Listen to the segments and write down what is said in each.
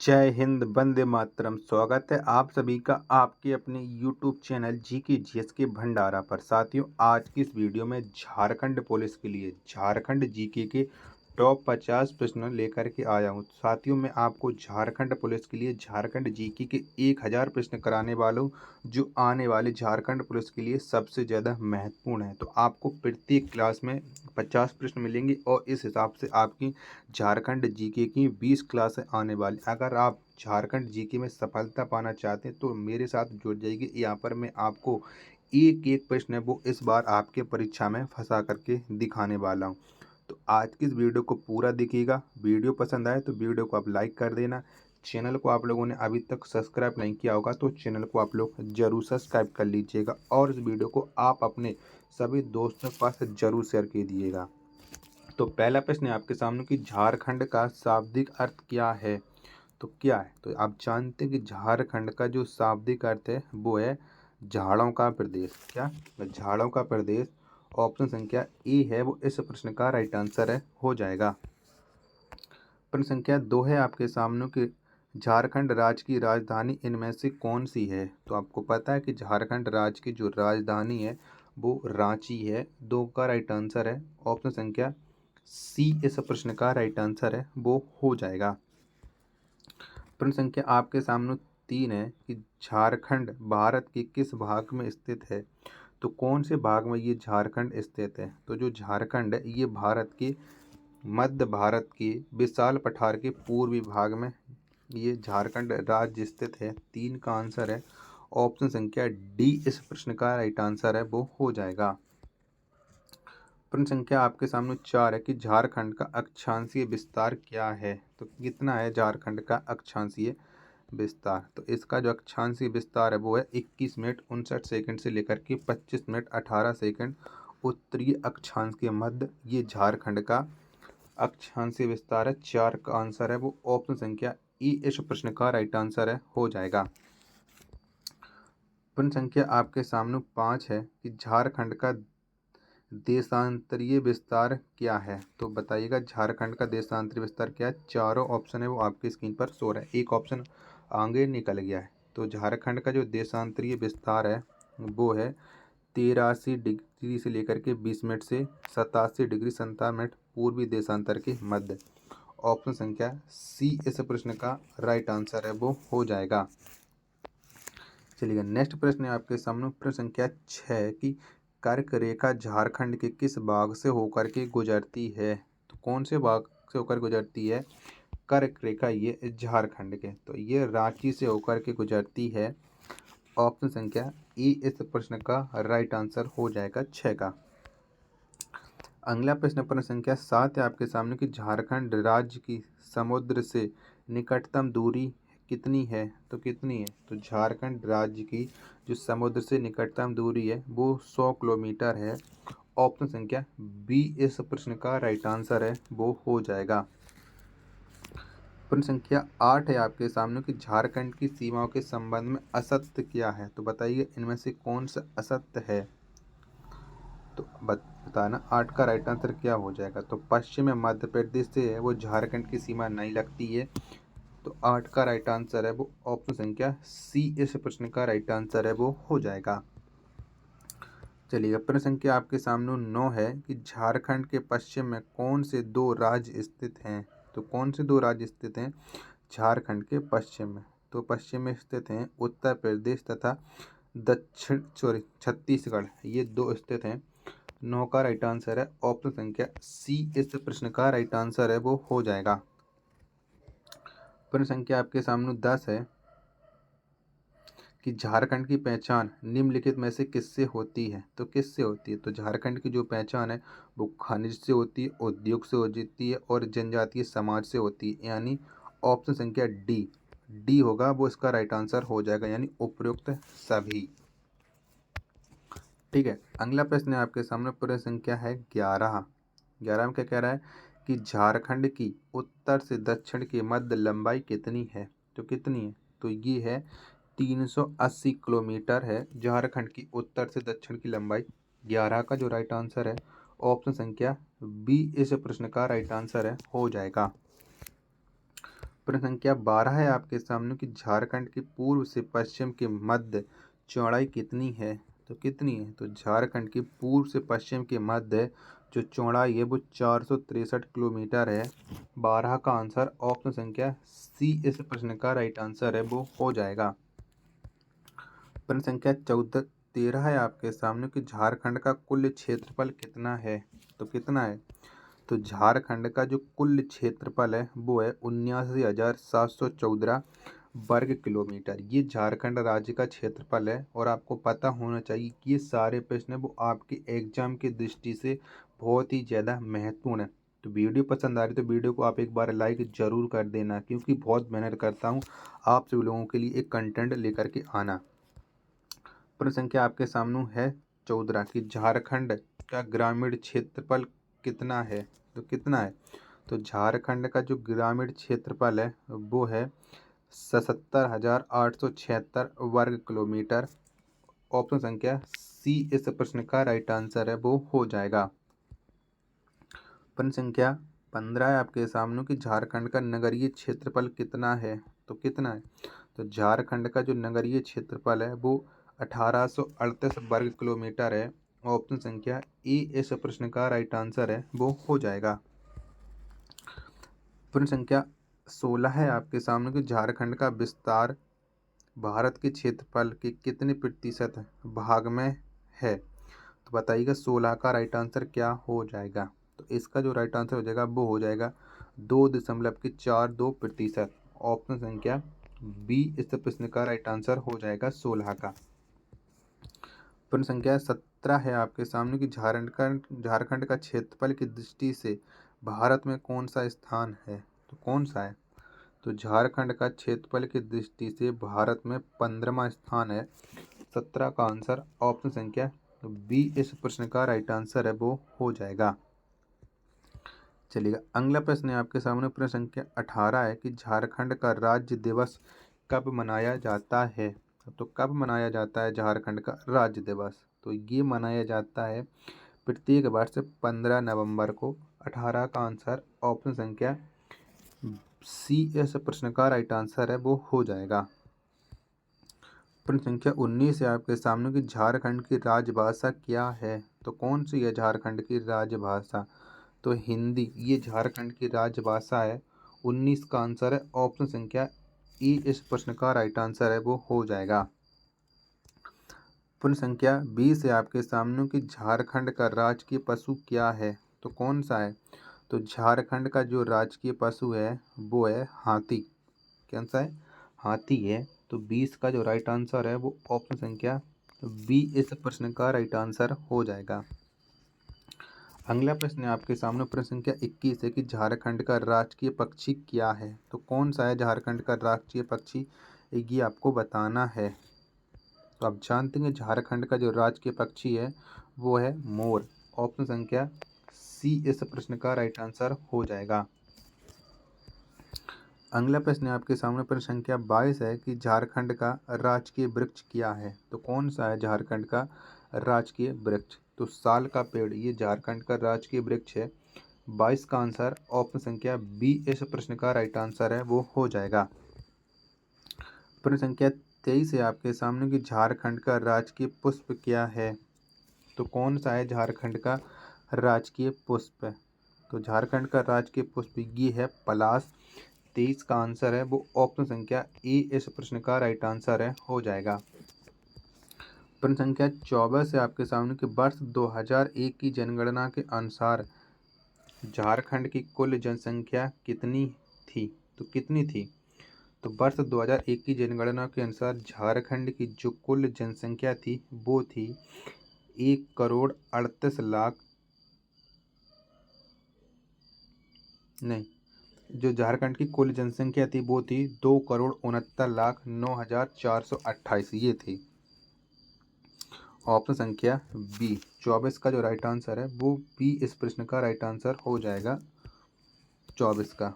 जय हिंद, वंदे मातरम। स्वागत है आप सभी का आपके अपने YouTube चैनल जीके जीएस के भंडारा पर। साथियों, आज की इस वीडियो में झारखंड पुलिस के लिए झारखंड जीके के टॉप 50 प्रश्न लेकर के आया हूं। साथियों, मैं आपको झारखंड पुलिस के लिए झारखंड जीके के 1000 प्रश्न कराने वाला हूं, जो आने वाले झारखंड पुलिस के लिए सबसे ज़्यादा महत्वपूर्ण है। तो आपको प्रत्येक क्लास में 50 प्रश्न मिलेंगे और इस हिसाब से आपकी झारखंड जीके की 20 क्लासें आने वाली। अगर आप झारखंड जीके में सफलता पाना चाहते हैं तो मेरे साथ जुड़ जाइए। यहाँ पर मैं आपको एक एक प्रश्न है वो इस बार आपके परीक्षा में फंसा करके दिखाने वाला हूँ। तो आज की इस वीडियो को पूरा देखिएगा। वीडियो पसंद आए तो वीडियो को आप लाइक कर देना। चैनल को आप लोगों ने अभी तक सब्सक्राइब नहीं किया होगा तो चैनल को आप लोग जरूर सब्सक्राइब कर लीजिएगा और इस वीडियो को आप अपने सभी दोस्तों के पास जरूर शेयर कीजिएगा। तो पहला प्रश्न है आपके सामने कि झारखंड का शाब्दिक अर्थ क्या है। तो क्या है, तो आप जानते हैं कि झारखंड का जो शाब्दिक अर्थ है वो है झाड़ों का प्रदेश। क्या, झाड़ों का प्रदेश। ऑप्शन संख्या ए है वो इस प्रश्न का राइट आंसर है, हो जाएगा। प्रश्न संख्या 2 है आपके सामने कि झारखंड राज्य की राजधानी इनमें से कौन सी है। तो आपको पता है कि झारखंड राज्य की जो राजधानी है वो रांची है। 2 का राइट आंसर है। ऑप्शन संख्या सी इस प्रश्न का राइट आंसर है, वो हो जाएगा। प्रश्न संख्या आपके सामने 3 है कि झारखंड भारत के किस भाग में स्थित है। तो कौन से भाग में ये झारखंड स्थित है। तो जो झारखंड है ये भारत के मध्य भारत के विशाल पठार के पूर्वी भाग में ये झारखंड राज्य स्थित है। 3 का आंसर है। ऑप्शन संख्या डी इस प्रश्न का राइट आंसर है, वो हो जाएगा। प्रश्न संख्या आपके सामने 4 है कि झारखंड का अक्षांशीय विस्तार क्या है। तो कितना है झारखंड का अक्षांशीय विस्तार। तो इसका जो अक्षांशीय विस्तार है वो है 21 मिनट 59 सेकंड से लेकर के 25 मिनट 18 सेकंड। उत्तरीय अक्षांश के मध्य ये झारखंड का अक्षांशीय विस्तार है। 4 का आंसर है वो ऑप्शन संख्या ई इस प्रश्न का राइट आंसर है, हो जाएगा। प्रश्न संख्या आपके सामने 5 है कि झारखंड का देशांतरीय विस्तार क्या है। तो बताइएगा झारखंड का देशांतरीय विस्तार क्या है। चारों ऑप्शन है वो आपकी स्क्रीन पर शो रहा है, एक ऑप्शन आगे निकल गया है। तो झारखंड का जो देशांतरीय विस्तार है वो है 83 डिग्री से लेकर के 20 मिनट से 87 डिग्री 57 मिनट पूर्वी देशांतर के मध्य। ऑप्शन संख्या सी इस प्रश्न का राइट आंसर है, वो हो जाएगा। चलिए नेक्स्ट प्रश्न है आपके सामने। प्रश्न संख्या 6 की कर्क रेखा झारखंड के किस भाग से होकर के गुजरती है। तो कौन से भाग से होकर गुजरती है कर्क रेखा ये झारखंड के। तो ये रांची से होकर के गुजरती है। ऑप्शन संख्या ई इस प्रश्न का राइट आंसर हो जाएगा 6 का। अगला प्रश्न प्रश्न संख्या 7 है आपके सामने कि झारखंड राज्य की समुद्र से निकटतम दूरी कितनी है। तो कितनी है, तो झारखंड राज्य की जो समुद्र से निकटतम दूरी है वो 100 किलोमीटर है। ऑप्शन संख्या बी इस प्रश्न का राइट आंसर है, वो हो जाएगा। प्रश्न संख्या 8 है आपके सामने कि झारखंड की सीमाओं के संबंध में असत्य क्या है। तो बताइए इनमें से कौन सा असत्य है। तो बताना 8 का राइट आंसर क्या हो जाएगा। तो पश्चिम में मध्य प्रदेश से है वो झारखंड की सीमा नहीं लगती है। तो 8 का राइट आंसर है वो ऑप्शन संख्या सी इस प्रश्न का राइट आंसर है, वो हो जाएगा। चलिए प्रश्न संख्या आपके सामने 9 है कि झारखंड के पश्चिम में कौन से 2 राज्य स्थित हैं। तो कौन से 2 राज्य स्थित हैं झारखंड के पश्चिम में। तो पश्चिम में स्थित हैं उत्तर प्रदेश तथा छत्तीसगढ़, ये 2 स्थित हैं। 9 का राइट आंसर है ऑप्शन संख्या सी इस प्रश्न का राइट आंसर है, वो हो जाएगा। प्रश्न संख्या आपके सामने 10 है कि झारखंड की पहचान निम्नलिखित में से किससे होती है। तो किससे होती है, तो झारखंड की जो पहचान है वो खनिज से होती है, उद्योग से होती है और जनजातीय समाज से होती है। यानी ऑप्शन संख्या डी होगा वो इसका राइट आंसर हो जाएगा, यानी उपयुक्त सभी। ठीक है, अगला प्रश्न है आपके सामने। प्रश्न संख्या है 11। 11 में क्या कह रहा है कि झारखंड की उत्तर से दक्षिण के मध्य लंबाई कितनी है। तो कितनी है, तो ये है 380 किलोमीटर है झारखंड की उत्तर से दक्षिण की लंबाई। 11 का जो राइट आंसर है ऑप्शन संख्या बी इस प्रश्न का राइट आंसर है, हो जाएगा। प्रश्न संख्या 12 है आपके सामने कि झारखंड की पूर्व से पश्चिम के मध्य चौड़ाई कितनी है? तो कितनी है? तो झारखंड की पूर्व से पश्चिम के मध्य जो चौड़ाई है वो 463 किलोमीटर है। 12 का आंसर ऑप्शन संख्या सी इस प्रश्न का राइट आंसर है, वो हो जाएगा। प्रश्न संख्या 13 है आपके सामने कि झारखंड का कुल क्षेत्रफल कितना है? तो कितना है? तो झारखंड का जो कुल क्षेत्रफल है वो है 79,714 वर्ग किलोमीटर। ये झारखंड राज्य का क्षेत्रफल है और आपको पता होना चाहिए कि ये सारे प्रश्न वो आपके एग्जाम की दृष्टि से बहुत ही ज़्यादा महत्वपूर्ण है। तो वीडियो पसंद आ रही तो वीडियो को आप एक बार लाइक ज़रूर कर देना, क्योंकि बहुत मेहनत करता हूँ आप सभी लोगों के लिए एक कंटेंट लेकर के आना। प्रश्न संख्या आपके सामने है 14 कि झारखंड का ग्रामीण क्षेत्रफल कितना है? तो कितना है? तो झारखंड का जो ग्रामीण क्षेत्रफल है वो है 77,876 वर्ग किलोमीटर। ऑप्शन संख्या सी इस प्रश्न का राइट आंसर है, वो हो जाएगा। प्रश्न संख्या 15 है आपके सामने कि झारखंड का नगरीय क्षेत्रफल कितना है? तो कितना है? तो झारखंड का जो नगरीय क्षेत्रफल है वो 1838 वर्ग किलोमीटर है। ऑप्शन संख्या ए इस प्रश्न का राइट आंसर है, वो हो जाएगा। प्रश्न संख्या 16 है आपके सामने कि झारखंड का विस्तार भारत के क्षेत्रफल के कितने प्रतिशत भाग में है? तो बताइएगा 16 का राइट आंसर क्या हो जाएगा? तो इसका जो राइट आंसर हो जाएगा वो हो जाएगा 2.42%। ऑप्शन संख्या बी इस प्रश्न का राइट आंसर हो जाएगा 16 का। प्रश्न संख्या 17 है आपके सामने कि झारखंड का क्षेत्रफल की दृष्टि से भारत में कौन सा स्थान है? तो कौन सा है? तो झारखंड का क्षेत्रफल की दृष्टि से भारत में 15वां स्थान है। 17 का आंसर ऑप्शन संख्या बी इस प्रश्न का राइट आंसर है, वो हो जाएगा। चलिएगा अगला प्रश्न है आपके सामने। प्रश्न संख्या 18 है कि झारखंड का राज्य दिवस कब मनाया जाता है? तो कब मनाया जाता है झारखंड का राज्य दिवस? तो ये मनाया जाता है प्रत्येक वर्ष 15 नवंबर को। 18 का आंसर ऑप्शन संख्या सी इस प्रश्न का राइट आंसर है, वो हो जाएगा। प्रश्न संख्या 19 है आपके सामने कि झारखंड की राजभाषा क्या है? तो कौन सी है झारखंड की राजभाषा? तो हिंदी ये झारखंड की राजभाषा है। 19 का आंसर है ऑप्शन संख्या ई इस प्रश्न का राइट आंसर है, वो हो जाएगा। प्रश्न संख्या 20 है आपके सामने कि झारखंड का राजकीय पशु क्या है? तो कौन सा है? तो झारखंड का जो राजकीय पशु है वो है हाथी। कौन सा है? हाथी है। तो 20 का जो राइट आंसर है वो ऑप्शन संख्या बी इस प्रश्न का राइट आंसर हो जाएगा। अगला प्रश्न है आपके सामने। प्रश्न संख्या 21 है कि झारखंड का राजकीय पक्षी क्या है? तो कौन सा है झारखंड का राष्ट्रीय पक्षी? ये आपको बताना है। तो आप जानते हैं झारखंड का जो राजकीय पक्षी है वो है मोर। ऑप्शन संख्या सी इस प्रश्न का राइट आंसर हो जाएगा। अगला प्रश्न है आपके सामने। प्रश्न संख्या 22 है कि झारखंड का राजकीय वृक्ष क्या है? तो कौन सा है झारखंड का राजकीय वृक्ष? तो साल का पेड़ ये झारखंड का राजकीय वृक्ष है। 22 का आंसर ऑप्शन संख्या बी इस प्रश्न का राइट आंसर है, वो हो जाएगा। प्रश्न संख्या 23 है आपके सामने कि झारखंड का राजकीय पुष्प क्या है? तो कौन सा है झारखंड का राजकीय पुष्प? तो झारखंड का राजकीय पुष्प ये है पलाश। 23 का आंसर है वो ऑप्शन संख्या ए इस प्रश्न का राइट आंसर है, हो जाएगा। प्रश्न संख्या 24 है आपके सामने कि वर्ष 2001 की जनगणना के अनुसार झारखंड की कुल जनसंख्या कितनी थी? तो कितनी थी? तो वर्ष 2001 की जनगणना के अनुसार झारखंड की जो कुल जनसंख्या थी वो थी 1,38,00,000 नहीं, जो झारखंड की कुल जनसंख्या थी वो थी 2,69,09,428 ये थी। ऑप्शन संख्या बी 24 का जो राइट आंसर है वो बी इस प्रश्न का राइट आंसर हो जाएगा 24 का।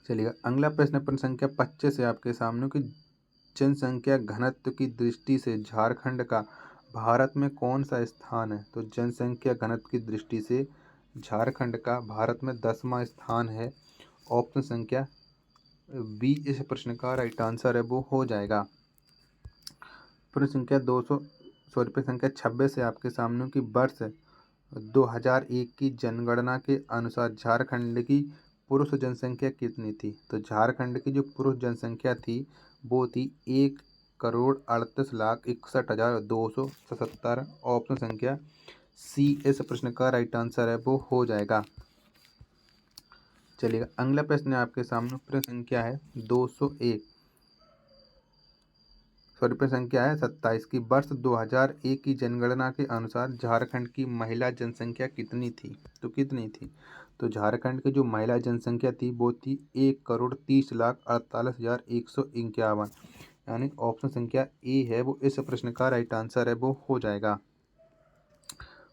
चलिए अगला प्रश्न प्रश्न संख्या 25 है आपके सामने कि जनसंख्या घनत्व की दृष्टि से झारखंड का भारत में कौन सा स्थान है? तो जनसंख्या घनत्व की दृष्टि से झारखंड का भारत में 10वां स्थान है। ऑप्शन संख्या बी इस प्रश्न का राइट आंसर है वो हो जाएगा। प्रश्न संख्या 26 है आपके सामने कि वर्ष 2001 की जनगणना के अनुसार झारखंड की पुरुष जनसंख्या कितनी थी। तो झारखंड की जो पुरुष जनसंख्या थी वो थी 1,38,61,277। ऑप्शन संख्या सी इस प्रश्न का राइट आंसर है वो हो जाएगा। चलिएगा अगला प्रश्न आपके सामने प्रश्न संख्या है 201 प्रश्न संख्या है 27 की वर्ष 2001 की जनगणना के अनुसार झारखंड की महिला जनसंख्या कितनी थी। तो कितनी थी। तो झारखंड की जो महिला जनसंख्या थी वो थी 1,30,48,151। यानी ऑप्शन संख्या ए है वो इस प्रश्न का राइट आंसर है वो हो जाएगा।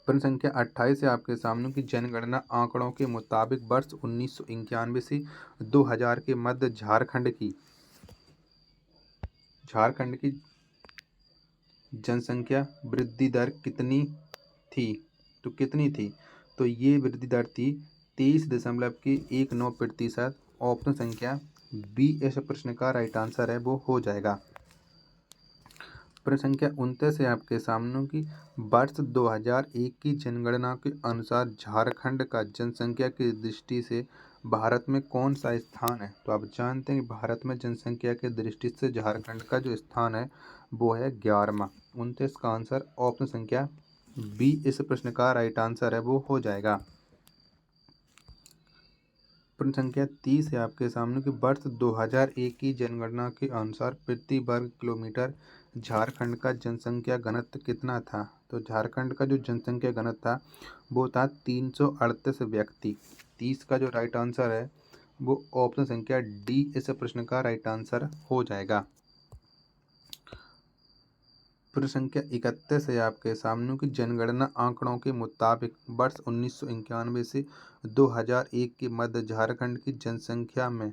प्रश्न संख्या 28 है आपके सामने की जनगणना आंकड़ों के मुताबिक वर्ष 1991 से 2000 के मध्य झारखंड की जनसंख्या वृद्धि दर कितनी थी। तो कितनी थी। तो ये वृद्धि दर थी 23.19%। ऑप्शन संख्या बी इस प्रश्न का राइट आंसर है वो हो जाएगा। प्रश्न संख्या 29 है आपके सामने की वर्ष 2001 की जनगणना के अनुसार झारखंड का जनसंख्या की दृष्टि से भारत में कौन सा स्थान है। तो आप जानते हैं कि भारत में जनसंख्या की दृष्टि से झारखंड का जो स्थान है वो है 11वां। 29 का आंसर ऑप्शन संख्या बी इस प्रश्न का राइट आंसर है वो हो जाएगा। प्रश्न संख्या 30 है आपके सामने कि वर्ष 2001 की जनगणना के अनुसार प्रति वर्ग किलोमीटर झारखंड का जनसंख्या घनत्व कितना था। तो झारखंड का जो जनसंख्या घनत्व था वो था 338 व्यक्ति। 30 का जो राइट आंसर है वो ऑप्शन संख्या डी इस प्रश्न का राइट आंसर हो जाएगा। प्रश्न संख्या 31 है आपके सामने की जनगणना आंकड़ों के मुताबिक वर्ष 1991 से 2001 के मध्य झारखंड की जनसंख्या में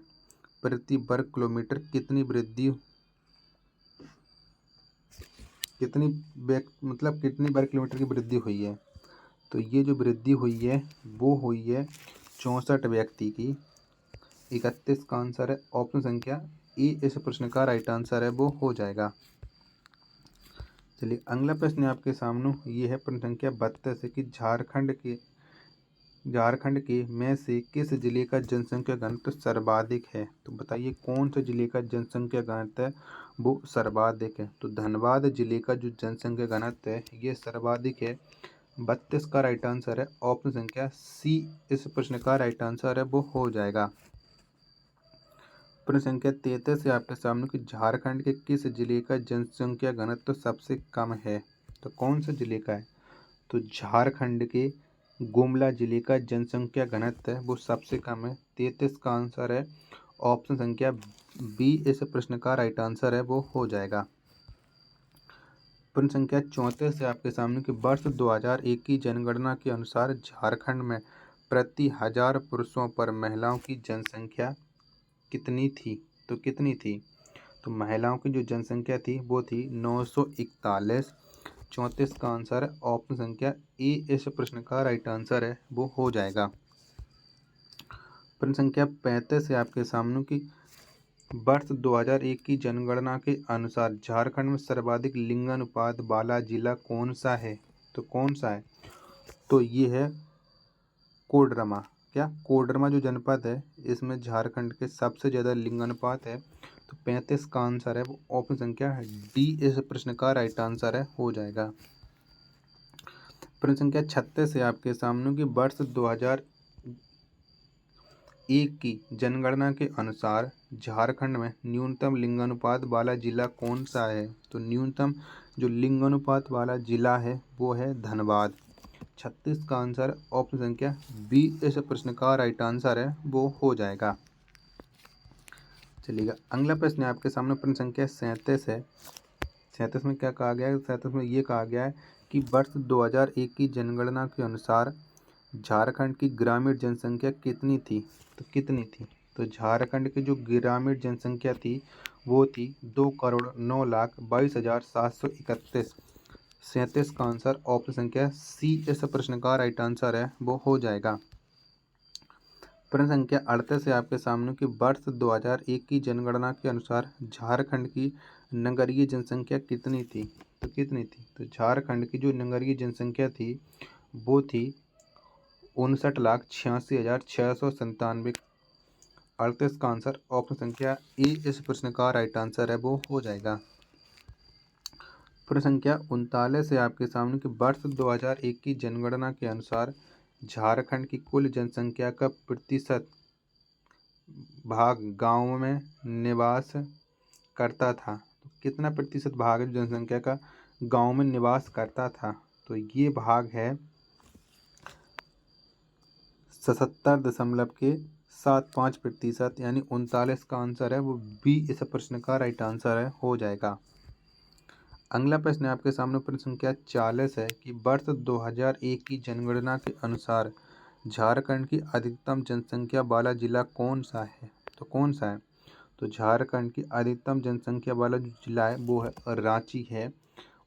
प्रति वर्ग किलोमीटर कितनी वर्ग किलोमीटर की वृद्धि हुई है। तो ये जो वृद्धि हुई है वो हुई है 64 व्यक्ति की। 31 का आंसर है ऑप्शन संख्या ए इस प्रश्न का राइट आंसर है वो हो जाएगा। चलिए अगला प्रश्न आपके सामने ये है प्रश्न संख्या 32 कि झारखंड के में से किस जिले का जनसंख्या घनत्व सर्वाधिक है। तो बताइए कौन से जिले का जनसंख्या घनत्व है वो सर्वाधिक है। तो धनबाद जिले का जो जनसंख्या घनत्व है ये सर्वाधिक है। 32 का राइट आंसर है ऑप्शन संख्या सी इस प्रश्न का राइट आंसर है वो हो जाएगा। प्रश्न संख्या 33 है आपके सामने कि झारखंड के किस जिले का जनसंख्या घनत्व सबसे कम है। तो कौन से जिले का है। तो झारखंड के गुमला जिले का जनसंख्या घनत्व है वो सबसे कम है। 33 का आंसर है ऑप्शन संख्या बी इस प्रश्न का राइट आंसर है वो हो जाएगा। प्रश्न संख्या 34 है आपके सामने कि वर्ष 2001 की जनगणना के अनुसार झारखंड में प्रति 1000 पुरुषों पर महिलाओं की जनसंख्या कितनी थी। तो कितनी थी। तो महिलाओं की जो जनसंख्या थी वो थी 941। 34 का आंसर है ऑप्शन संख्या ए इस प्रश्न का राइट आंसर है वो हो जाएगा। प्रश्न संख्या 35 है आपके सामने की वर्ष 2001 की जनगणना के अनुसार झारखंड में सर्वाधिक लिंगानुपात वाला जिला कौन सा है। तो कौन सा है। तो ये है कोडरमा। कोडरमा जो जनपद है इसमें झारखंड के सबसे ज़्यादा लिंगानुपात है। तो 35 का आंसर है वो ऑप्शन संख्या डी इस प्रश्न का राइट आंसर है हो जाएगा। प्रश्न संख्या 36 है आपके सामने की वर्ष 2001 की जनगणना के अनुसार झारखंड में न्यूनतम लिंगानुपात वाला जिला कौन सा है। तो न्यूनतम जो लिंगानुपात वाला जिला है वो है धनबाद। 36 का आंसर ऑप्शन संख्या बी इस प्रश्न का राइट आंसर है वो हो जाएगा। चलिएगा अगला प्रश्न आपके सामने प्रश्न संख्या 37 है। 37 में क्या कहा गया है। 37 में ये कहा गया है कि वर्ष 2001 की जनगणना के अनुसार झारखंड की ग्रामीण जनसंख्या कितनी थी। तो कितनी थी। तो झारखंड की जो ग्रामीण जनसंख्या थी वो थी 2,09,22,731। 37 का आंसर ऑप्शन संख्या सी इस प्रश्न का राइट आंसर है वो हो जाएगा। प्रश्न संख्या 38 है आपके सामने कि वर्ष 2001 की जनगणना के अनुसार झारखंड की नगरीय जनसंख्या कितनी थी? तो कितनी थी? तो झारखंड की जो नगरीय जनसंख्या थी वो थी 59,86,697। 38 का आंसर ऑप्शन संख्या ए इस प्रश्न का राइट आंसर है वो हो जाएगा। प्रश्न संख्या 39 है आपके सामने कि वर्ष 2001 की जनगणना के अनुसार झारखंड की कुल जनसंख्या का प्रतिशत भाग गांव में निवास करता था। तो कितना प्रतिशत भाग है जनसंख्या का गांव में निवास करता था? तो ये भाग है 77.75%, यानी 39 का आंसर है वो बी इस प्रश्न का राइट आंसर है हो जाएगा। अगला प्रश्न आपके सामने प्रश्न संख्या 40 है कि वर्ष 2001 की जनगणना के अनुसार झारखंड की अधिकतम जनसंख्या वाला जिला कौन सा है? तो कौन सा है? तो झारखंड की अधिकतम जनसंख्या वाला जो जिला है वो है रांची है,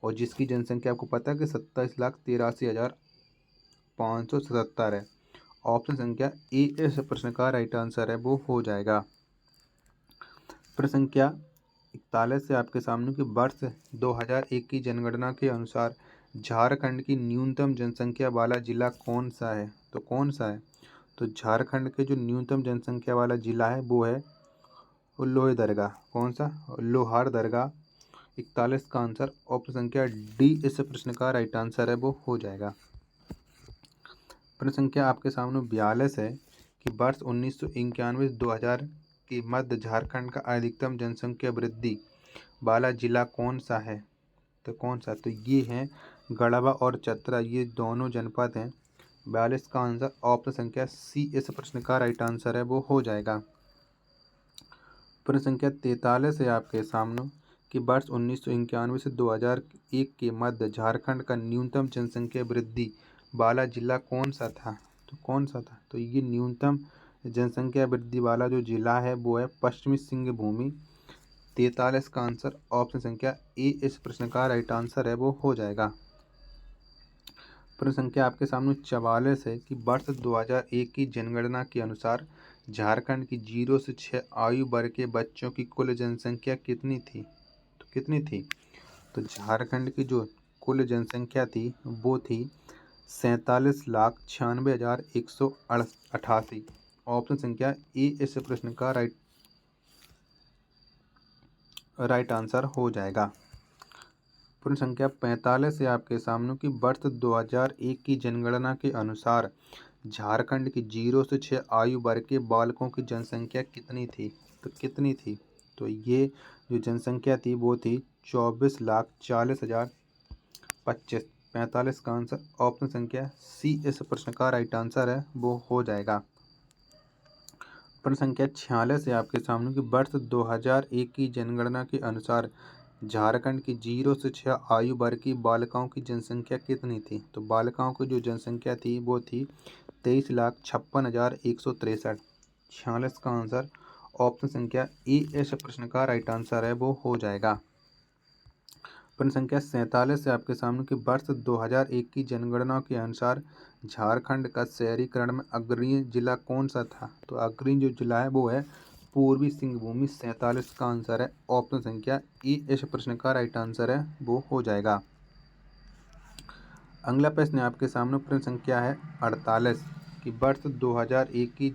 और जिसकी जनसंख्या आपको पता है कि 27,83,577 है। ऑप्शन संख्या ए इस प्रश्न का राइट आंसर है वो हो जाएगा। प्रश्न संख्या 41 से आपके सामने कि वर्ष 2001 की जनगणना के अनुसार झारखंड की न्यूनतम जनसंख्या वाला जिला कौन सा है? तो कौन सा है? तो झारखंड के जो न्यूनतम जनसंख्या वाला जिला है वो है लोहरदगा। कौन सा? लोहरदगा। 41 का आंसर ऑप्शन संख्या डी इस प्रश्न का राइट आंसर है वो हो जाएगा। प्रश्न संख्या आपके सामने 42 है कि वर्ष 1991 से 2000 के मध्य झारखंड का अधिकतम जनसंख्या वृद्धि वाला जिला कौन सा है? तो कौन सा? तो ये हैं गढ़वा और चतरा, ये दोनों जनपद हैं। 42 का आंसर ऑप्शन संख्या सी इस प्रश्न का राइट आंसर है वो हो जाएगा। प्रश्न संख्या 43 है आपके सामने कि वर्ष 1991 से 2001 के मध्य झारखंड का न्यूनतम जनसंख्या वृद्धि वाला जिला कौन सा था? तो कौन सा था? तो ये न्यूनतम जनसंख्या वृद्धि वाला जो जिला है वो है पश्चिमी सिंहभूमि। 43 का आंसर ऑप्शन संख्या ए इस प्रश्न का राइट आंसर है वो हो जाएगा। प्रश्न संख्या आपके सामने 44 है कि वर्ष 2001 की जनगणना के अनुसार झारखंड की 0 से 6 आयु वर्ग के बच्चों की कुल जनसंख्या कितनी थी? तो कितनी थी? तो झारखंड की जो कुल जनसंख्या थी वो थी 47,96,188। ऑप्शन संख्या ए इस प्रश्न का राइट आंसर हो जाएगा। प्रश्न संख्या 45 है आपके सामने कि वर्ष 2001 की जनगणना के अनुसार झारखंड की 0 से 6 आयु वर्ग के बालकों की जनसंख्या कितनी थी? तो कितनी थी? तो ये जो जनसंख्या थी वो थी 24,40,025। 45 का आंसर ऑप्शन संख्या सी इस प्रश्न का राइट आंसर है वो हो जाएगा। प्रश्न संख्या 46 है आपके सामने कि वर्ष 2001 की जनगणना के अनुसार झारखंड की 0 से 6 आयु वर्ग की बालिकाओं की जनसंख्या कितनी थी? तो बालिकाओं की जो जनसंख्या थी वो थी 23,56,163। 46 का आंसर ऑप्शन संख्या ए इस प्रश्न का राइट आंसर है वो हो जाएगा। प्रश्न संख्या 47 है आपके सामने कि वर्ष 2001 की जनगणना के अनुसार झारखंड का शहरीकरण में अग्रणी जिला कौन सा था? तो अग्रणी जो जिला है वो है पूर्वी सिंहभूमि। 47 का आंसर है ऑप्शन संख्या ए इस प्रश्न का राइट आंसर है वो हो जाएगा। अगला प्रश्न आपके सामने प्रश्न संख्या है 48 कि वर्ष 2001 की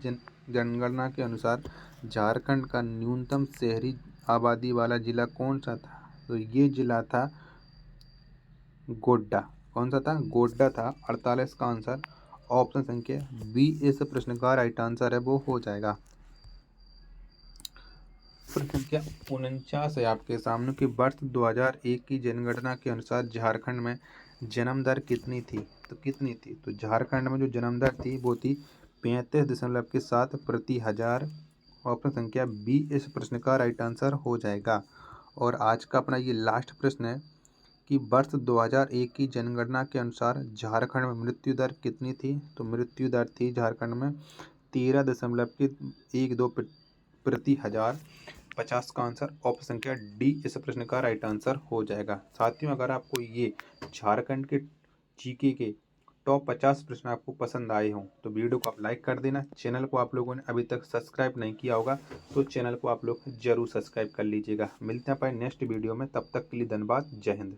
जनगणना के अनुसार झारखंड का न्यूनतम शहरी आबादी वाला जिला कौन सा था? तो ये जिला था गोड्डा। कौन सा था? गोड्डा था। 48 का आंसर ऑप्शन संख्या बी इस प्रश्न का राइट आंसर है वो हो जाएगा। प्रश्न संख्या 49 है आपके सामने कि वर्ष 2001 की जनगणना के अनुसार झारखंड में जन्म दर कितनी थी? तो कितनी थी? तो झारखंड में जो जन्म दर थी वो थी 35.7 प्रति हजार। ऑप्शन संख्या बी इस प्रश्न का राइट आंसर हो जाएगा। और आज का अपना ये लास्ट प्रश्न है कि वर्ष 2001 की जनगणना के अनुसार झारखंड में मृत्यु दर कितनी थी? तो मृत्यु दर थी झारखंड में 13.12 प्रति हजार। 50 का आंसर ऑप्शन संख्या डी इस प्रश्न का राइट आंसर हो जाएगा। साथियों, अगर आपको ये झारखंड के जीके के टॉप 50 प्रश्न आपको पसंद आए हों तो वीडियो को आप लाइक कर देना। चैनल को आप लोगों ने अभी तक सब्सक्राइब नहीं किया होगा तो चैनल को आप लोग जरूर सब्सक्राइब कर लीजिएगा। मिलते हैं अपन नेक्स्ट वीडियो में, तब तक के लिए धन्यवाद। जय हिंद।